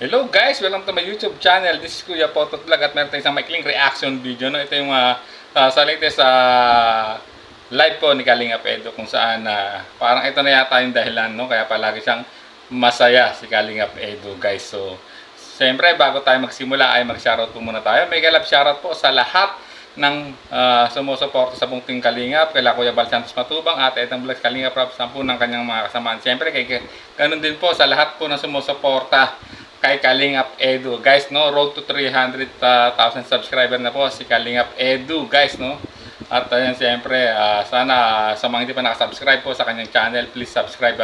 Hello guys! Welcome to my YouTube channel. This is Kuya Potot Vlog at meron tayong isang maikling reaction video. No? Ito yung sa latest live po ni Kalingap Edo kung saan parang ito na yata yung dahilan. No? Kaya palagi siyang masaya si Kalingap Edo guys. So, siyempre bago tayo magsimula ay mag-shoutout po muna tayo. Mega love shoutout po sa lahat ng sumusuporta sa Bungting Kalingap, kay Kuya Bal Santos Matubang at Edang Vlogs Kalingap Rob Sampu ng kanyang mga kasamaan. Siyempre, ganun din po sa lahat po na sumusuporta kay Kalingap Edu. Guys, no, road to 300,000 subscriber na po si Kalingap Edu, guys, no. At ayan, siyempre, sana sa mga hindi pa nakasubscribe po sa kanyang channel, please subscribe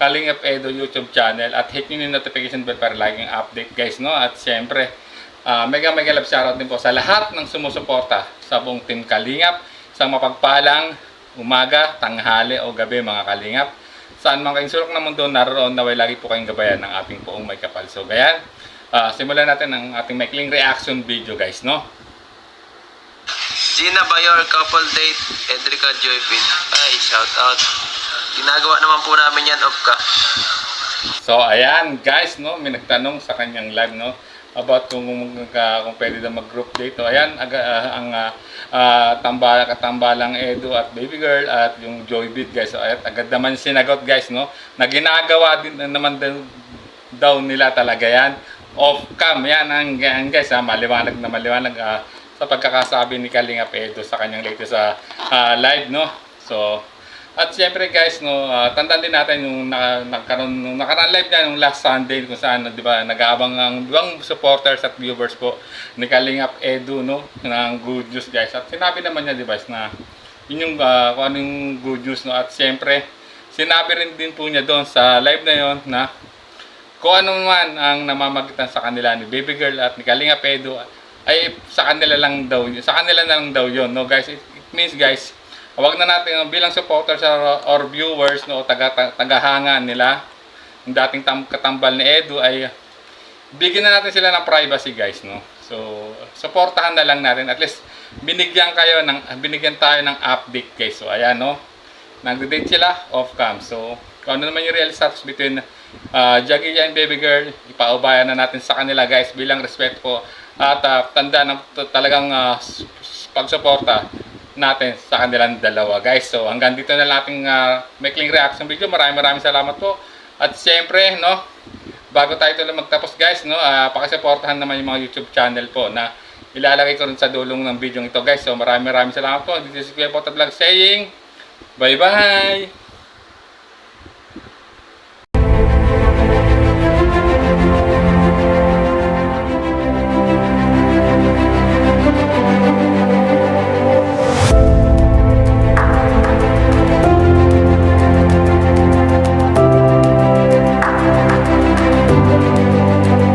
Kalingap Edu YouTube channel at hit nyo yung notification bell para laging update, guys, no. At siyempre, mega love shoutout din po sa lahat ng sumusuporta sa buong team Kalingap. Sa mapagpalang umaga, tanghali o gabi mga Kalingap. Saan man kayong sulok ng mundo, naroon naway lagi po kayong gabayan ng ating poong may kapal. So gayan, simulan natin ang ating maikling reaction video guys, no? Gina Bayor, couple date, Edrica Joyfid. Ay, shout out. Ginagawa naman po namin yan, Opka. So ayan guys, no, may nagtanong sa kanyang live, no, about kung pwede na mag-group date. So ayan, ang katambalang Edu at Baby Girl at yung Joybit guys. So ayan, agad naman sinagot guys, no, na ginagawa din naman daw nila talaga yan. Off cam, yan ang guys, maliwanag na maliwanag sa pagkakasabi ni Kalingap Edu sa kanyang latest live, no. So at siyempre guys, no, tandaan din natin yung nakaraan live niya yung last Sunday kung saan, di ba, nag-aabang ang ibang supporters at viewers po ni Kalingap Edu, no, ng good news guys. At sinabi naman niya, di ba, na yun yung kung ano yung good news, no. At siyempre, sinabi rin din po niya doon sa live na yon na kung ano man ang namamagitan sa kanila ni Baby Girl at ni Kalingap Edu ay sa kanila na lang daw yun, no guys. It means guys, wag na natin bilang supporters or viewers, no, tagahanga nila yung dating katambal ni Edu ay bigyan na natin sila ng privacy guys, no. So suportahan na lang natin, at least binigyan tayo ng update guys. So ayan, no, nag-date sila off cam. So kung ano naman yung real status between Jackie and Baby Girl, ipaubayan na natin sa kanila guys bilang respeto po at tanda ng talagang pagsuporta natin sa kanilang dalawa guys. So hanggang dito na lang ating maikling reaction video. Maraming salamat po. At siyempre, no, bago tayo tuloy magtapos guys, no, pakisuportahan naman yung mga YouTube channel po na ilalagay ko rin sa dulong ng video ito guys. So maraming salamat po. This is Kuya Potot Vlog saying bye bye.